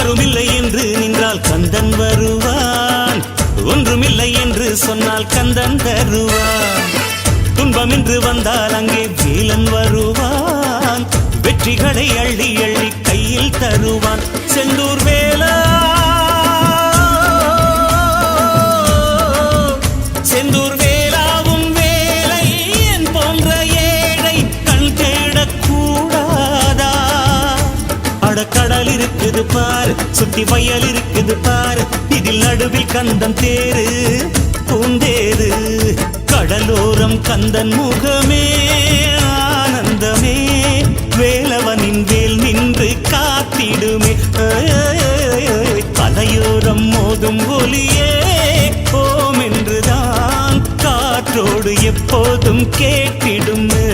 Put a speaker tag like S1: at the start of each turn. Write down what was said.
S1: யாருமில்லை என்று நின்றால் கந்தன் வருவான், ஒன்றுமில்லை என்று சொன்னால் கந்தன் தருவான். துன்பம் என்று வந்தால் அங்கே வேலன் வருவான், வெற்றிகளை அள்ளி அள்ளி கையில் தருவான். செந்தூர் வேலா, செந்தூர் வேலாவும் வேலை என் போன்ற ஏழை கண் தேடக்கூடாதா? அடக்கடல் இருக்குது பாரு, சுத்தி வயல் இருக்குது பாரு, இதில் நடுவில் கந்தன் தேரு பூந்தேரு. கடலோரம் கந்தன் முகமே ஆனந்தமே, வேலவனின் வேல் நின்று காத்திடுமே. கலையோரம் மோதும் ஒலியே ஓம் என்றுதான் காற்றோடு எப்போதும் கேட்டிடுமே.